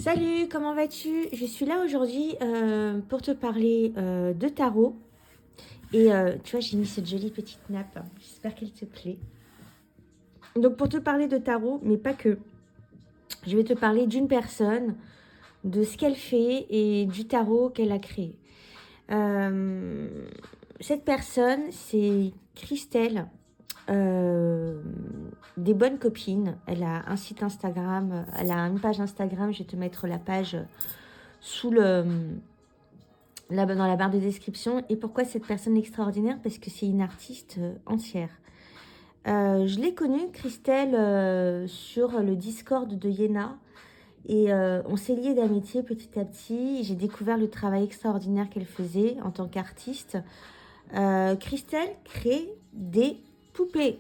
Salut, comment vas-tu? Je suis là aujourd'hui pour te parler de tarot. Et tu vois, j'ai mis cette jolie petite nappe. J'espère qu'elle te plaît. Donc pour te parler de tarot, mais pas que. Je vais te parler d'une personne, de ce qu'elle fait et du tarot qu'elle a créé. Euh, Cette personne, c'est Christelle, euh, des bonnes copines. Elle a un site Instagram, elle a une page Instagram. Je vais te mettre la page sous là dans la barre de description. Et pourquoi cette personne extraordinaire? Parce que c'est une artiste entière. Je l'ai connue, Christelle, sur le Discord de Yéna. Et on s'est liés d'amitié petit à petit. J'ai découvert le travail extraordinaire qu'elle faisait en tant qu'artiste. Christelle crée des poupées.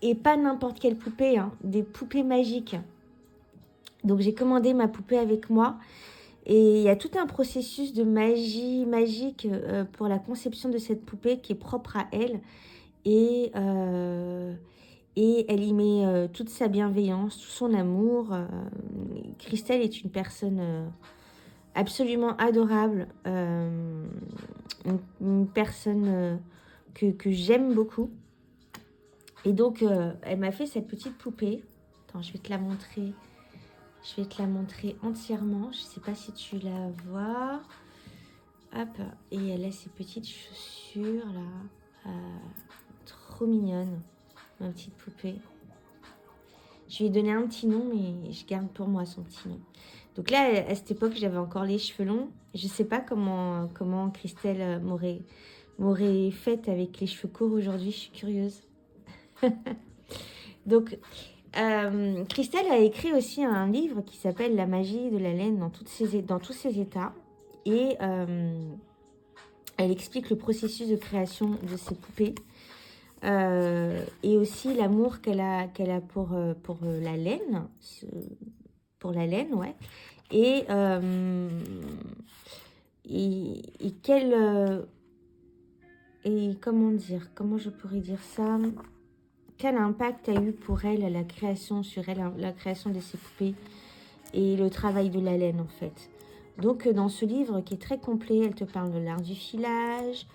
Et pas n'importe quelle poupée, hein, des poupées magiques. Donc j'ai commandé ma poupée avec moi. Et il y a tout un processus de magie magique pour la conception de cette poupée qui est propre à elle. Et, euh, et elle y met toute sa bienveillance, tout son amour. Christelle est une personne absolument adorable. Une personne que j'aime beaucoup. Et donc, elle m'a fait cette petite poupée. Attends, je vais te la montrer. Je vais te la montrer entièrement. Je ne sais pas si tu la vois. Hop, et elle a ses petites chaussures là, trop mignonne, ma petite poupée. Je lui ai donné un petit nom, mais je garde pour moi son petit nom. Donc là, à cette époque, j'avais encore les cheveux longs. Je sais pas comment Christelle m'aurait faite avec les cheveux courts aujourd'hui. Je suis curieuse. Donc, Christelle a écrit aussi un livre qui s'appelle La magie de la laine dans tous ses états. Et elle explique le processus de création de ses poupées et aussi l'amour qu'elle a pour la laine, pour la laine, ouais. Et, et et comment dire, comment je pourrais dire ça? Quel impact a eu pour elle la création sur elle, la création de ses poupées et le travail de la laine en fait. Donc dans ce livre qui est très complet, elle te parle de l'art du filage,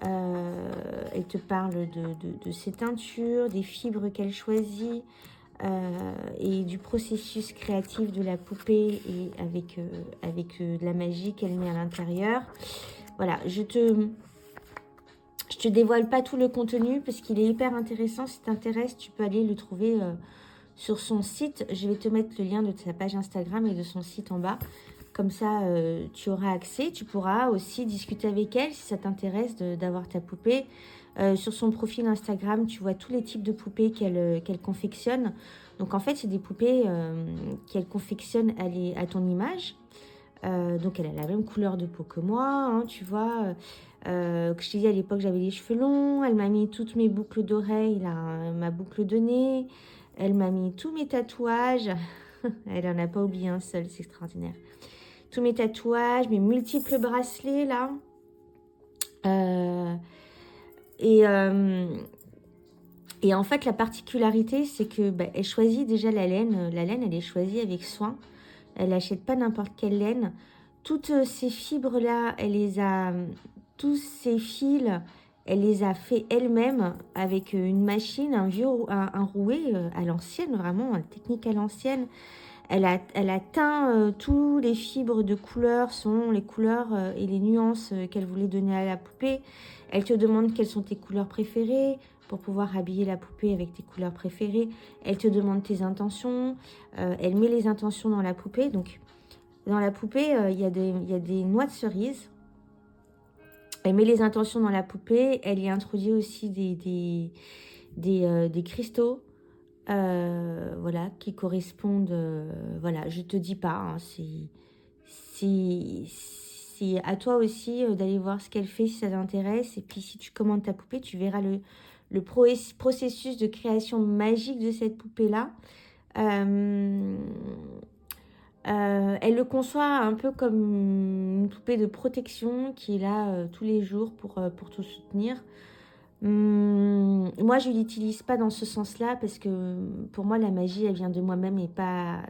elle te parle de ses teintures, des fibres qu'elle choisit et du processus créatif de la poupée et avec de la magie qu'elle met à l'intérieur. Voilà, je te dévoile pas tout le contenu parce qu'il est hyper intéressant. Si t'intéresse, tu peux aller le trouver sur son site. Je vais te mettre le lien de sa page Instagram et de son site en bas. Comme ça, tu auras accès. Tu pourras aussi discuter avec elle si ça t'intéresse d'avoir ta poupée. Sur son profil Instagram, tu vois tous les types de poupées qu'elle confectionne. Donc en fait, c'est des poupées qu'elle confectionne à ton image. Donc elle a la même couleur de peau que moi, hein, tu vois. Que je t'ai dit à l'époque, j'avais les cheveux longs. Elle m'a mis toutes mes boucles d'oreilles, là, ma boucle de nez. Elle m'a mis tous mes tatouages. Elle en a pas oublié un seul, c'est extraordinaire. Tous mes tatouages, mes multiples bracelets, là. Euh, et, euh, et en fait, la particularité, c'est que bah, elle choisit déjà la laine. La laine, elle est choisie avec soin. Elle n'achète pas n'importe quelle laine. Toutes ces fibres-là, tous ces fils, elle les a fait elle-même avec une machine, un rouet à l'ancienne, vraiment, une technique à l'ancienne. Elle a teint tous les fibres de couleurs, selon les couleurs et les nuances qu'elle voulait donner à la poupée. Elle te demande quelles sont tes couleurs préférées pour pouvoir habiller la poupée avec tes couleurs préférées. Elle te demande tes intentions. Elle met les intentions dans la poupée. Donc, dans la poupée, il y a des noix de cerise. Elle met les intentions dans la poupée. Elle y introduit aussi des cristaux. Voilà, qui correspondent. Voilà, je te dis pas, hein, c'est à toi aussi d'aller voir ce qu'elle fait si ça t'intéresse. Et puis, si tu commandes ta poupée, tu verras processus de création magique de cette poupée-là. Euh, Elle le conçoit un peu comme une poupée de protection qui est là tous les jours pour te soutenir. Moi, je ne l'utilise pas dans ce sens-là parce que pour moi, la magie, elle vient de moi-même et pas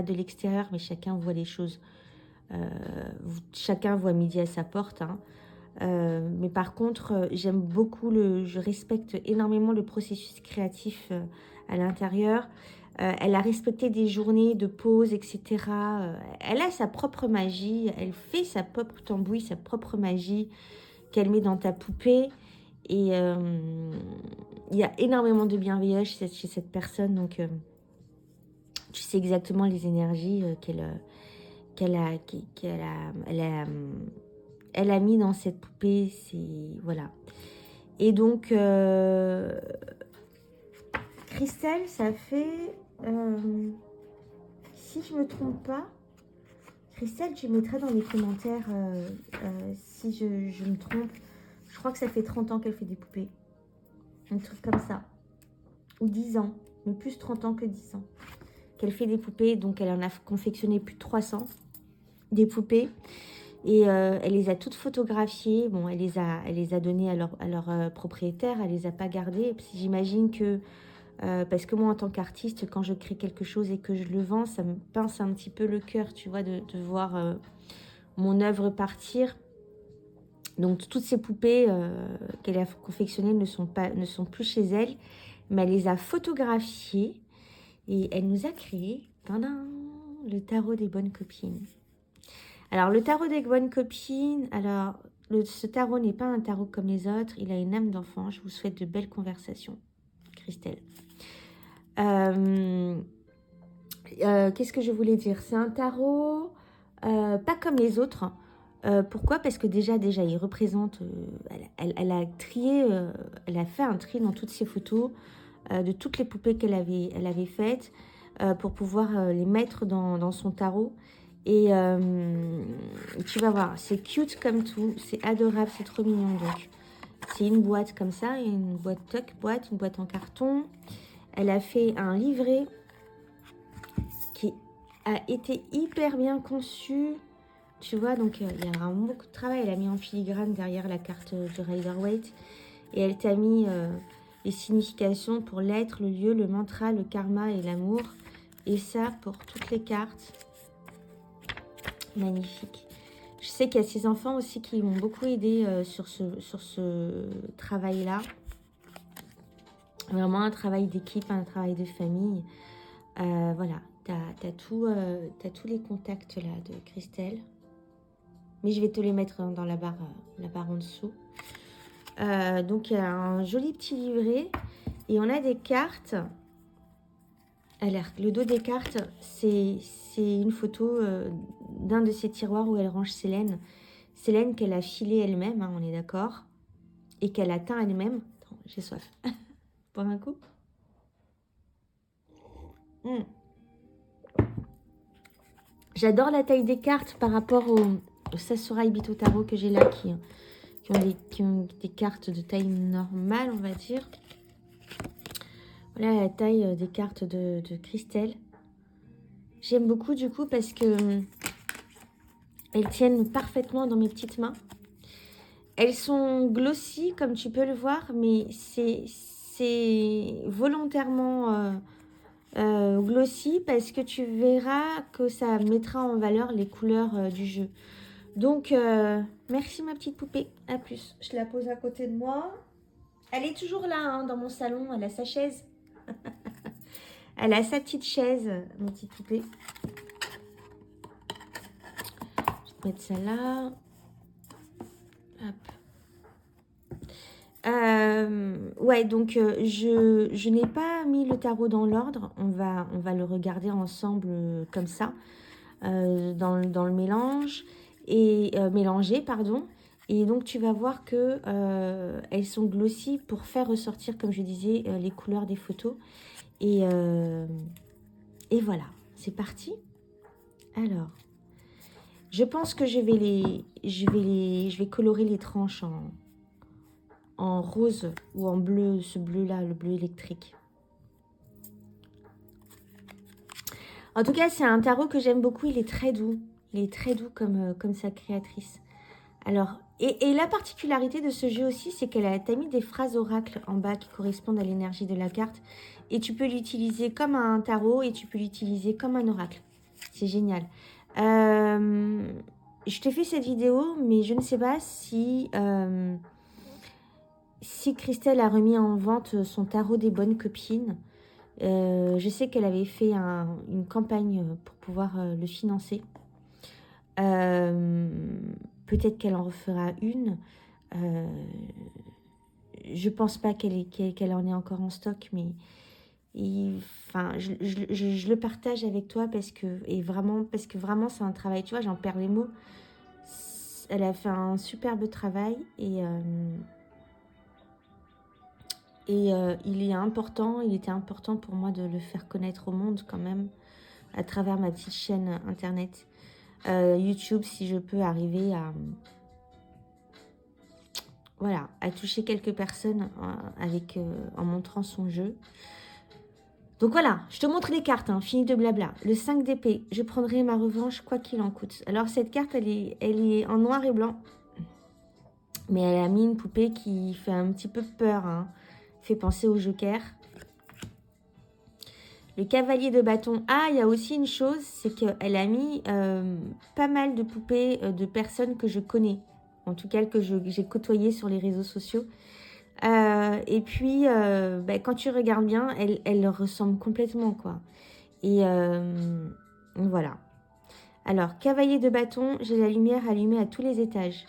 de l'extérieur, mais chacun voit les choses. Euh, Chacun voit midi à sa porte, hein. Mais par contre, j'aime beaucoup je respecte énormément le processus créatif à l'intérieur. Elle a respecté des journées de pause, etc. Elle a sa propre magie, elle fait sa propre tambouille, sa propre magie qu'elle met dans ta poupée. Et il y a énormément de bienveillance chez cette personne, donc tu sais exactement les énergies elle a mis dans cette poupée. C'est voilà. Et donc Christelle, ça fait si je me trompe pas, Christelle, tu mettras dans les commentaires si je me trompe. Je crois que ça fait 30 ans qu'elle fait des poupées. Un truc comme ça. Ou 10 ans. Mais plus 30 ans que 10 ans. Qu'elle fait des poupées. Donc, elle en a confectionné plus de 300. Des poupées. Et elle les a toutes photographiées. Bon, elle les a données à leur propriétaire. Elle les a pas gardées. Et puis, j'imagine que... parce que moi, en tant qu'artiste, quand je crée quelque chose et que je le vends, ça me pince un petit peu le cœur, tu vois, de voir mon œuvre partir. Donc, toutes ces poupées qu'elle a confectionnées ne sont plus chez elle, mais elle les a photographiées et elle nous a créé le tarot des bonnes copines. Alors, le tarot des bonnes copines, ce tarot n'est pas un tarot comme les autres, il a une âme d'enfant. Je vous souhaite de belles conversations, Christelle. Qu'est-ce que je voulais dire? C'est un tarot pas comme les autres. Pourquoi? Parce que déjà, il représente... elle a trié, elle a fait un tri dans toutes ses photos de toutes les poupées elle avait faites pour pouvoir les mettre dans son tarot. Et tu vas voir, c'est cute comme tout, c'est adorable, c'est trop mignon. Donc, c'est une boîte comme ça, une boîte une boîte en carton. Elle a fait un livret qui a été hyper bien conçu. Tu vois, donc il y a vraiment beaucoup de travail. Elle a mis en filigrane derrière la carte de Rider-Waite. Et elle t'a mis les significations pour l'être, le lieu, le mantra, le karma et l'amour. Et ça pour toutes les cartes. Magnifique. Je sais qu'il y a ces enfants aussi qui m'ont beaucoup aidé sur ce travail-là. Vraiment un travail d'équipe, un travail de famille. Voilà, t'as tous les contacts là de Christelle. Mais je vais te les mettre dans la barre en dessous. Donc, il y a un joli petit livret. Et on a des cartes. Alors, le dos des cartes, c'est une photo d'un de ces tiroirs où elle range ses laines. Ses laines qu'elle a filées elle-même, hein, on est d'accord. Et qu'elle a teint elle-même. Attends, j'ai soif. Boire un coup. J'adore la taille des cartes par rapport au Sasarai Bito Tarot que j'ai là, qui ont des cartes de taille normale, on va dire. Voilà la taille des cartes de Christelle. J'aime beaucoup du coup parce que elles tiennent parfaitement dans mes petites mains. Elles sont glossy comme tu peux le voir, mais c'est volontairement glossy parce que tu verras que ça mettra en valeur les couleurs du jeu. Donc, merci ma petite poupée. À plus. Je la pose à côté de moi. Elle est toujours là, hein, dans mon salon. Elle a sa chaise. Elle a sa petite chaise, ma petite poupée. Je vais mettre ça là. Hop. Ouais, donc je n'ai pas mis le tarot dans l'ordre. On va le regarder ensemble comme ça, dans le mélange. Et mélanger, pardon. Et donc, tu vas voir que elles sont glossy pour faire ressortir, comme je disais, les couleurs des photos. Et voilà, c'est parti. Alors, je pense que je vais colorer les tranches en rose ou en bleu, ce bleu-là, le bleu électrique. En tout cas, c'est un tarot que j'aime beaucoup. Il est très doux. Il est très doux comme sa créatrice. Alors, Et la particularité de ce jeu aussi, c'est qu'elle t'a mis des phrases oracles en bas qui correspondent à l'énergie de la carte. Et tu peux l'utiliser comme un tarot et tu peux l'utiliser comme un oracle. C'est génial. Je t'ai fait cette vidéo, mais je ne sais pas si, si Christelle a remis en vente son tarot des bonnes copines. Je sais qu'elle avait fait une campagne pour pouvoir le financer. Peut-être qu'elle en refera une. Je pense pas qu'elle en ait encore en stock, mais enfin, je le partage avec toi parce que vraiment c'est un travail, tu vois, j'en perds les mots. Elle a fait un superbe travail et il était important pour moi de le faire connaître au monde quand même à travers ma petite chaîne internet. YouTube, si je peux arriver à voilà, à toucher quelques personnes en montrant son jeu. Donc voilà, je te montre les cartes, hein, fini de blabla. Le 5 d'épée, je prendrai ma revanche quoi qu'il en coûte. Alors cette carte, elle est en noir et blanc. Mais elle a mis une poupée qui fait un petit peu peur, hein. Fait penser au Joker. Le cavalier de bâton. Ah, il y a aussi une chose, c'est qu'elle a mis pas mal de poupées de personnes que je connais. En tout cas, que j'ai côtoyées sur les réseaux sociaux. Et puis, quand tu regardes bien, elle leur ressemble complètement, quoi. Et voilà. Alors, cavalier de bâton, j'ai la lumière allumée à tous les étages.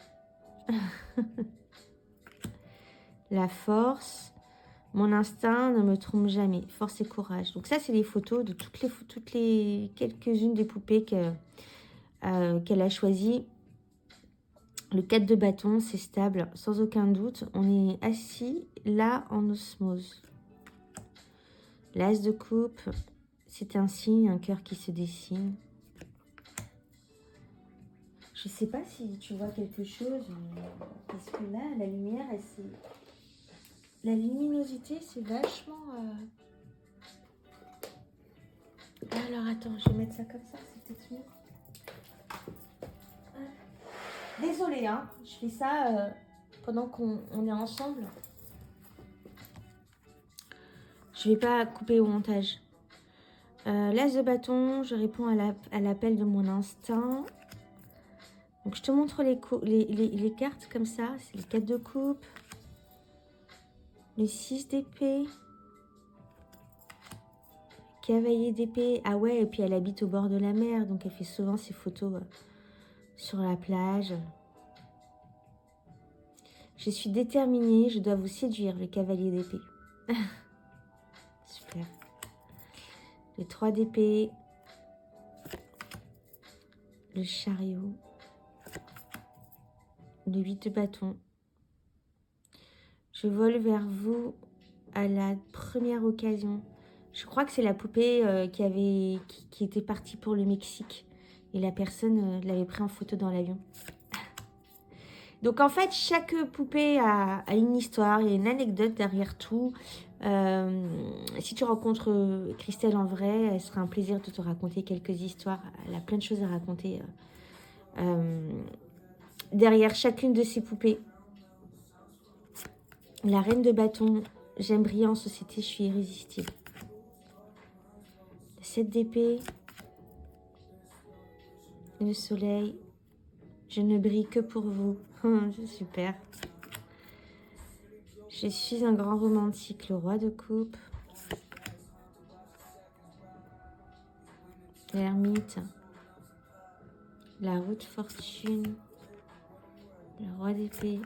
La force, mon instinct ne me trompe jamais. Force et courage. Donc ça, c'est les photos de toutes les quelques-unes des poupées qu'elle a choisies. Le 4 de bâton, c'est stable, sans aucun doute. On est assis là en osmose. L'as de coupe, c'est un signe, un cœur qui se dessine. Je sais pas si tu vois quelque chose, parce que là, la lumière, la luminosité, c'est vachement... Alors, attends, je vais mettre ça comme ça, c'est peut-être mieux. Désolée, hein, je fais ça pendant qu'on est ensemble. Je vais pas couper au montage. L'as de bâton, je réponds à l'appel de mon instinct. Donc, je te montre les cartes comme ça. C'est le 4 de coupe. Le 6 d'épée. Cavalier d'épée. Ah ouais, et puis elle habite au bord de la mer. Donc, elle fait souvent ses photos sur la plage. Je suis déterminée. Je dois vous séduire, le cavalier d'épée. Super. Le 3 d'épée. Le chariot. Le 8 de bâton. Je vole vers vous à la première occasion. Je crois que c'est la poupée qui était partie pour le Mexique. Et la personne l'avait pris en photo dans l'avion. Donc en fait, chaque poupée a une histoire, il y a une anecdote derrière tout. Si tu rencontres Christelle en vrai, elle sera un plaisir de te raconter quelques histoires. Elle a plein de choses à raconter derrière chacune de ces poupées. La reine de bâton, j'aime briller en société, je suis irrésistible. Le 7 d'épée, le soleil, je ne brille que pour vous. C'est super. Je suis un grand romantique, le roi de coupe. L'ermite. La roue de fortune. Le roi d'épée.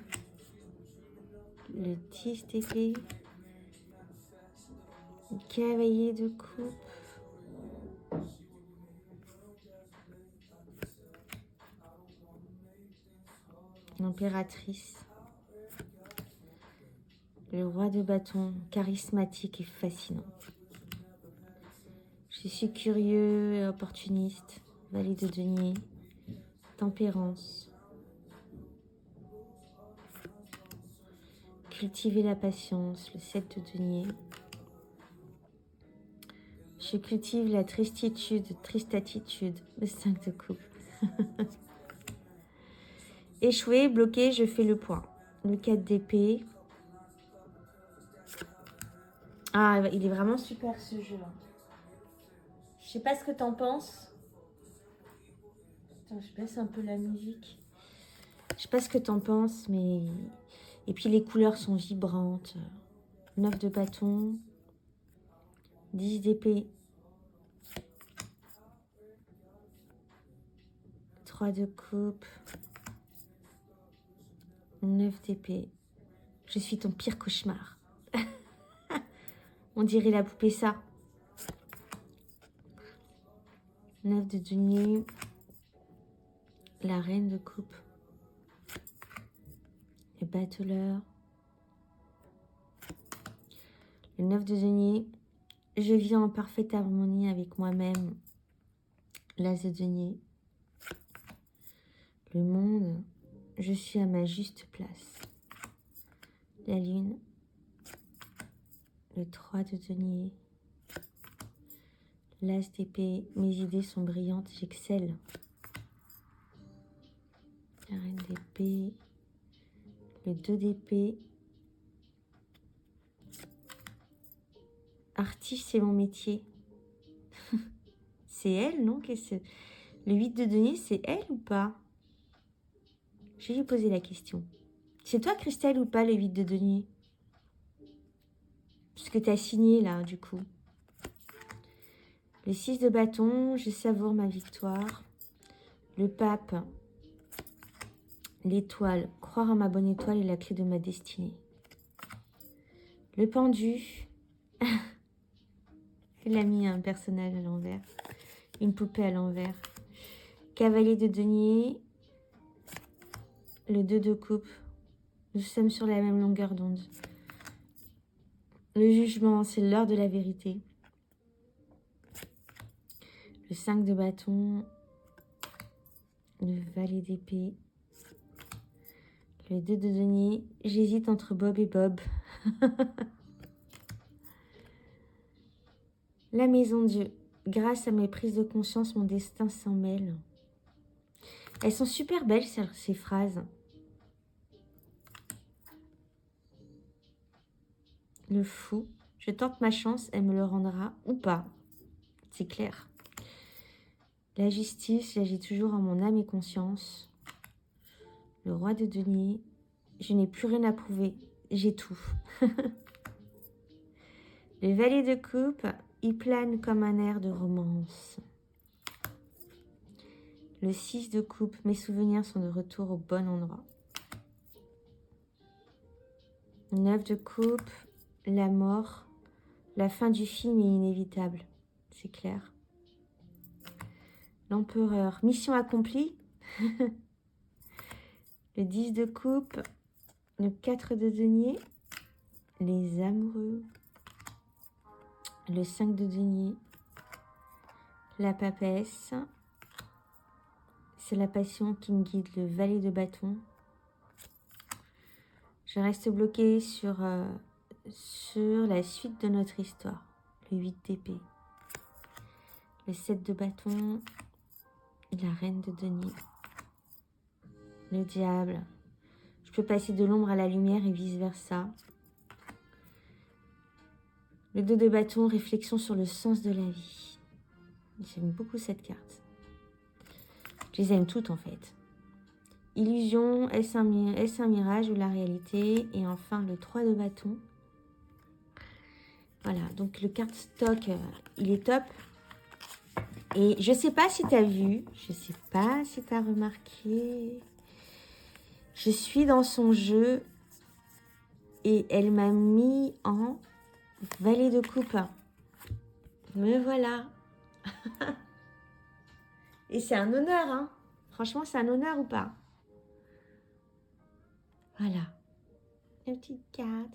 Le 10 d'épée. Le cavalier de coupe. L'impératrice. Le roi de bâton, charismatique et fascinant. Je suis curieux et opportuniste. Valet de denier. Tempérance. Cultiver la patience, le 7 de denier. Je cultive la triste attitude, le 5 de coupe. Échoué, bloqué, je fais le point. Le 4 d'épée. Ah, il est vraiment super ce jeu. Je sais pas ce que t'en penses. Attends, je baisse un peu la musique. Je sais pas ce que t'en penses, mais... Et puis les couleurs sont vibrantes. 9 de bâton. 10 d'épée. 3 de coupe. 9 d'épée. Je suis ton pire cauchemar. On dirait la poupée ça. 9 de denier. La reine de coupe. Le battleur. Le 9 de denier. Je vis en parfaite harmonie avec moi-même. L'as de denier. Le monde. Je suis à ma juste place. La lune. Le 3 de denier. L'as d'épée. Mes idées sont brillantes, j'excelle. La reine d'épée. Le 2 d'épée. Artiste, c'est mon métier. C'est elle, non? Le 8 de denier, c'est elle ou pas? Je vais lui poser la question. C'est toi, Christelle, ou pas, le 8 de denier? Parce que tu as signé, là, du coup. Le 6 de bâton, je savoure ma victoire. Le pape. L'étoile. Croire en ma bonne étoile est la clé de ma destinée. Le pendu. Il a mis un personnage à l'envers. Une poupée à l'envers. Cavalier de denier. Le 2 de coupe. Nous sommes sur la même longueur d'onde. Le jugement, c'est l'heure de la vérité. Le 5 de bâton. Le valet d'épée. Le 2 de denier. J'hésite entre Bob et Bob. La maison Dieu. Grâce à mes prises de conscience, mon destin s'en mêle. Elles sont super belles, ces phrases. Le fou. Je tente ma chance, elle me le rendra ou pas. C'est clair. La justice, j'agis toujours en mon âme et conscience. Le roi de denier. Je n'ai plus rien à prouver. J'ai tout. Le valet de coupe. Il plane comme un air de romance. Le 6 de coupe. Mes souvenirs sont de retour au bon endroit. 9 de coupe. La mort. La fin du film est inévitable. C'est clair. L'empereur. Mission accomplie. Le 10 de coupe. Le 4 de denier. Les amoureux. Le 5 de denier. La papesse. C'est la passion qui me guide. Le valet de bâton. Je reste bloquée sur la suite de notre histoire. Le 8 d'épée. Le 7 de bâton. La reine de denier. Le diable. Je peux passer de l'ombre à la lumière et vice versa. Le 2 de bâton. Réflexion sur le sens de la vie. J'aime beaucoup cette carte. Je les aime toutes en fait. Illusion, est-ce un mirage ou la réalité? Et enfin le 3 de bâton. Voilà, donc le card stock, il est top. Et je sais pas si tu as vu, je sais pas si tu as remarqué. Je suis dans son jeu et elle m'a mis en valet de coupe. Me voilà. Et c'est un honneur, hein. Franchement, c'est un honneur ou pas? Voilà. Une petite carte.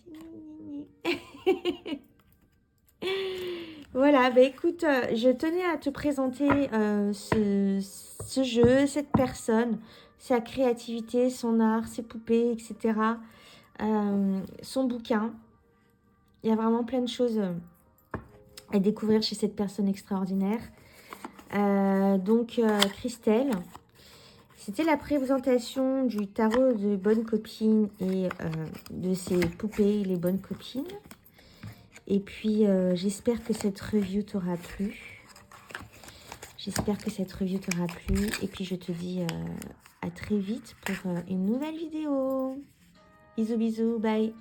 Voilà, bah écoute, je tenais à te présenter ce jeu, cette personne, sa créativité, son art, ses poupées, etc. Son bouquin. Il y a vraiment plein de choses à découvrir chez cette personne extraordinaire. Donc, Christelle, C'était la présentation du tarot de Bonne Copine et de ses poupées, les bonnes copines. Et puis, j'espère que cette review t'aura plu. J'espère que cette review t'aura plu. Et puis, je te dis à très vite pour une nouvelle vidéo. Bisous, bisous, bye.